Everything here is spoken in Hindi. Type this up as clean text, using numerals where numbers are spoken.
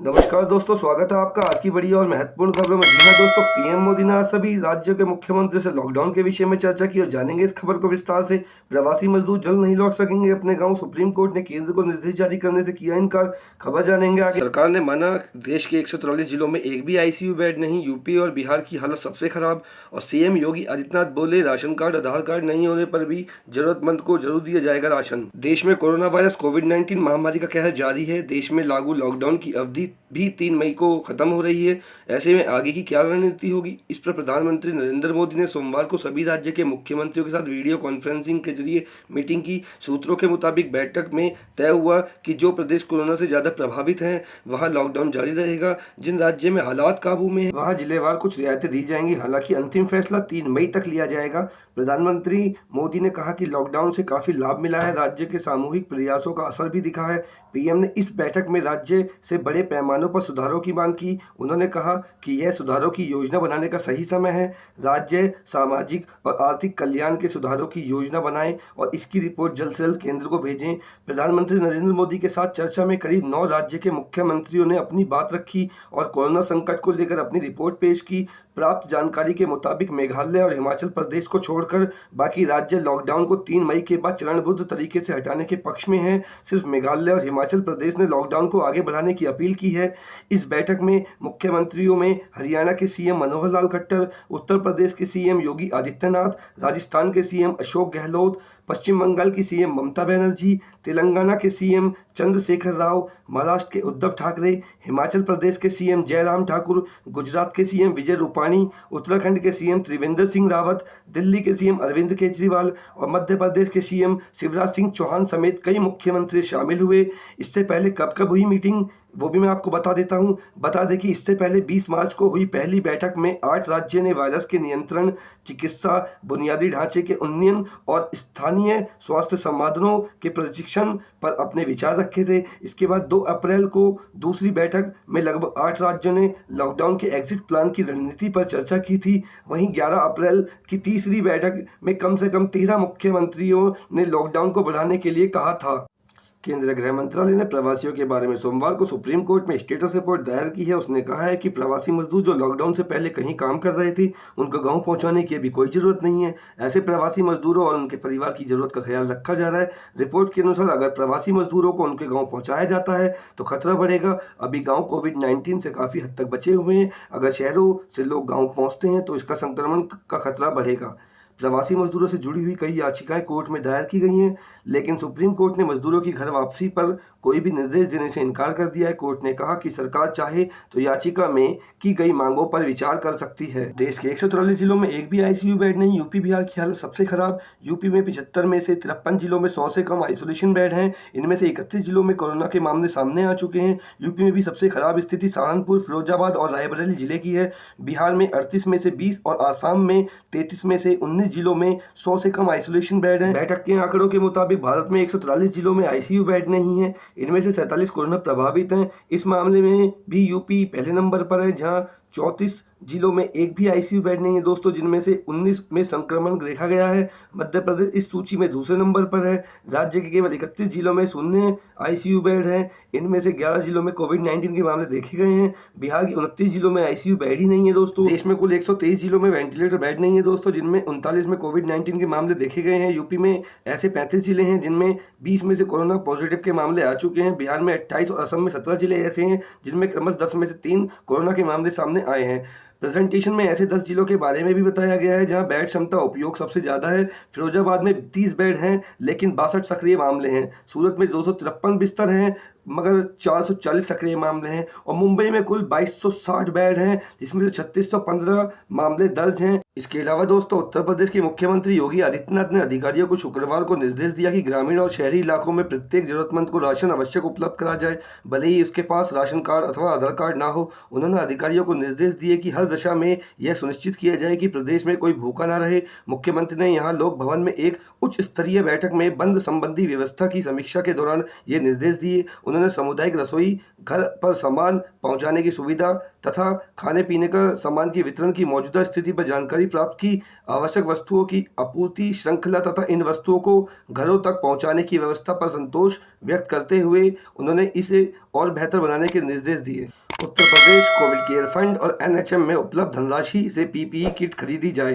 नमस्कार दोस्तों, स्वागत है आपका आज की बड़ी और महत्वपूर्ण खबरों में। जी हाँ दोस्तों, पीएम मोदी ने आज सभी राज्यों के मुख्यमंत्रियों से लॉकडाउन के विषय में चर्चा की और जानेंगे इस खबर को विस्तार से। प्रवासी मजदूर जल्द नहीं लौट सकेंगे अपने गांव, सुप्रीम कोर्ट ने केंद्र को निर्देश जारी करने से किया इनकार। खबर जानेंगे आगे। सरकार ने माना देश के 143 जिलों में एक भी आईसीयू बेड नहीं, यूपी और बिहार की हालत सबसे खराब। और सीएम योगी आदित्यनाथ बोले, राशन कार्ड आधार कार्ड नहीं होने पर भी जरूरतमंद को जरूर दिया जाएगा राशन। देश में कोरोना वायरस कोविड-19 महामारी का कहर जारी है। देश में लागू लॉकडाउन की अवधि भी 3 मई को खत्म हो रही है। ऐसे में आगे की क्या रणनीति होगी, इस पर प्रधानमंत्री नरेंद्र मोदी ने सोमवार को सभी राज्य के मुख्यमंत्रियों के साथ वीडियो कॉन्फ्रेंसिंग के जरिए मीटिंग की। सूत्रों के मुताबिक बैठक में तय हुआ कि जो प्रदेश कोरोना से ज़्यादा प्रभावित हैं वहां लॉकडाउन जारी रहेगा। जिन राज्य में हालात काबू में हैं वहां जिलेवार कुछ रियायतें दी जाएंगी। हालांकि अंतिम फैसला 3 मई तक लिया जाएगा। प्रधानमंत्री मोदी ने कहा कि लॉकडाउन से काफ़ी लाभ मिला है, राज्य के सामूहिक प्रयासों का असर भी दिखा है। पीएम ने इस बैठक में राज्य से बड़े पैमानों पर सुधारों की मांग की। उन्होंने कहा कि यह सुधारों की योजना बनाने का सही समय है। राज्य सामाजिक और आर्थिक कल्याण के सुधारों की योजना बनाएं और इसकी रिपोर्ट जल्द से जल्द केंद्र को भेजें। प्रधानमंत्री नरेंद्र मोदी के साथ चर्चा में करीब 9 राज्य के मुख्यमंत्रियों ने अपनी बात रखी और कोरोना संकट को लेकर अपनी रिपोर्ट पेश की। प्राप्त जानकारी के मुताबिक मेघालय और हिमाचल प्रदेश को छोड़कर बाकी राज्य लॉकडाउन को 3 मई के बाद चरणबद्ध तरीके से हटाने के पक्ष में हैं। सिर्फ मेघालय और हिमाचल प्रदेश ने लॉकडाउन को आगे बढ़ाने की अपील की है। इस बैठक में मुख्यमंत्रियों में हरियाणा के सीएम मनोहर लाल खट्टर, उत्तर प्रदेश के सीएम योगी आदित्यनाथ, राजस्थान के सीएम अशोक गहलोत, पश्चिम बंगाल की सीएम ममता बनर्जी, तेलंगाना के सीएम चंद्रशेखर राव, महाराष्ट्र के उद्धव ठाकरे, हिमाचल प्रदेश के सीएम जयराम ठाकुर, गुजरात के सीएम विजय रूपाणी, उत्तराखंड के सीएम त्रिवेंद्र सिंह रावत, दिल्ली के सीएम अरविंद केजरीवाल और मध्य प्रदेश के सीएम शिवराज सिंह चौहान समेत कई मुख्यमंत्री शामिल हुए। इससे पहले कब हुई मीटिंग वो भी मैं आपको बता देता हूं। बता दें कि इससे पहले 20 मार्च को हुई पहली बैठक में 8 राज्य ने वायरस के नियंत्रण, चिकित्सा, बुनियादी ढांचे के उन्नयन और स्थानीय स्वास्थ्य संसाधनों के प्रशिक्षण पर अपने विचार रखे थे। इसके बाद 2 अप्रैल को दूसरी बैठक में लगभग 8 राज्यों ने लॉकडाउन के एग्जिट प्लान की रणनीति पर चर्चा की थी। वहीं 11 अप्रैल की तीसरी बैठक में कम से कम 13 मुख्यमंत्रियों ने लॉकडाउन को बढ़ाने के लिए कहा था। केंद्रीय गृह मंत्रालय ने प्रवासियों के बारे में सोमवार को सुप्रीम कोर्ट में स्टेटस रिपोर्ट दायर की है। उसने कहा है कि प्रवासी मजदूर जो लॉकडाउन से पहले कहीं काम कर रहे थे उनको गांव पहुंचाने की अभी कोई जरूरत नहीं है। ऐसे प्रवासी मजदूरों और उनके परिवार की जरूरत का ख्याल रखा जा रहा है। रिपोर्ट के अनुसार अगर प्रवासी मजदूरों को उनके गाँव पहुँचाया जाता है तो खतरा बढ़ेगा। अभी गाँव कोविड-19 से काफ़ी हद तक बचे हुए हैं। अगर शहरों से लोग गाँव पहुँचते हैं तो इसका संक्रमण का खतरा बढ़ेगा। प्रवासी मजदूरों से जुड़ी हुई कई याचिकाएं कोर्ट में दायर की गई हैं, लेकिन सुप्रीम कोर्ट ने मजदूरों की घर वापसी पर कोई भी निर्देश देने से इनकार कर दिया है। कोर्ट ने कहा कि सरकार चाहे तो याचिका में की गई मांगों पर विचार कर सकती है। देश के 143 जिलों में एक भी आईसीयू बेड नहीं, यूपी बिहार की हालत सबसे खराब। यूपी में 75 में से 53 जिलों में 100 से कम आइसोलेशन बेड हैं। इनमें से 31 जिलों में कोरोना के मामले सामने आ चुके हैं। यूपी में भी सबसे खराब स्थिति सहारनपुर, फिरोजाबाद और रायबरेली जिले की है। बिहार में 38 में से 20 और आसाम में 33 में से 19 जिलों में 100 से कम आइसोलेशन बेड हैं। बैठक के आंकड़ों के मुताबिक भारत में 143 जिलों में आईसीयू बेड नहीं है। इनमें से 47 कोरोना प्रभावित हैं। इस मामले में भी यूपी पहले नंबर पर है, जहां 34 जिलों में एक भी आईसीयू बेड नहीं है दोस्तों, जिनमें से 19 में संक्रमण देखा गया है। मध्य प्रदेश इस सूची में दूसरे नंबर पर है। राज्य के केवल 31 जिलों में शून्य आईसीयू बेड हैं। इनमें से 11 जिलों में कोविड-19 के मामले देखे गए हैं। बिहार के 29 जिलों में आईसीयू बेड ही नहीं है दोस्तों। देश में कुल 123 जिलों में वेंटिलेटर बेड नहीं है दोस्तों, जिनमें 39 में कोविड-19 के मामले देखे गए हैं। यूपी में ऐसे 35 जिले हैं जिनमें 20 में से कोरोना पॉजिटिव के मामले आ चुके हैं। बिहार में 28 और असम में 17 जिले ऐसे हैं जिनमें क्रमशः 10 में से 3 कोरोना के मामले सामने आए हैं। प्रेजेंटेशन में ऐसे 10 जिलों के बारे में भी बताया गया है जहां बेड क्षमता उपयोग सबसे ज़्यादा है। फिरोजाबाद में 30 बेड हैं लेकिन 62 सक्रिय मामले हैं। सूरत में 253 बिस्तर हैं मगर 440 सक्रिय मामले हैं। और मुंबई में कुल 2260 बेड हैं जिसमें से 3615 मामले दर्ज हैं। इसके अलावा दोस्तों उत्तर प्रदेश के मुख्यमंत्री योगी आदित्यनाथ ने अधिकारियों को शुक्रवार को निर्देश दिया कि ग्रामीण और शहरी इलाकों में प्रत्येक जरूरतमंद को राशन आवश्यक उपलब्ध करा जाए, भले ही उसके पास राशन कार्ड अथवा आधार कार्ड ना हो। उन्होंने अधिकारियों को निर्देश दिए कि हर दशा में यह सुनिश्चित किया जाए कि प्रदेश में कोई भूखा ना रहे। मुख्यमंत्री ने यहाँ लोक भवन में एक उच्च स्तरीय बैठक में बंद संबंधी व्यवस्था की समीक्षा के दौरान ये निर्देश दिए। उन्होंने सामुदायिक रसोई घर पर सामान पहुंचाने की सुविधा तथा खाने पीने का सामान की वितरण की मौजूदा स्थिति पर जानकारी जानकारी प्राप्त की। आवश्यक वस्तुओं की आपूर्ति श्रृंखला तथा इन वस्तुओं को घरों तक पहुंचाने की व्यवस्था पर संतोष व्यक्त करते हुए उन्होंने इसे और बेहतर बनाने के निर्देश दिए। Uttar Pradesh Covid care fund और एनएचएम में उपलब्ध धनराशि से पीपीई किट खरीदी जाए।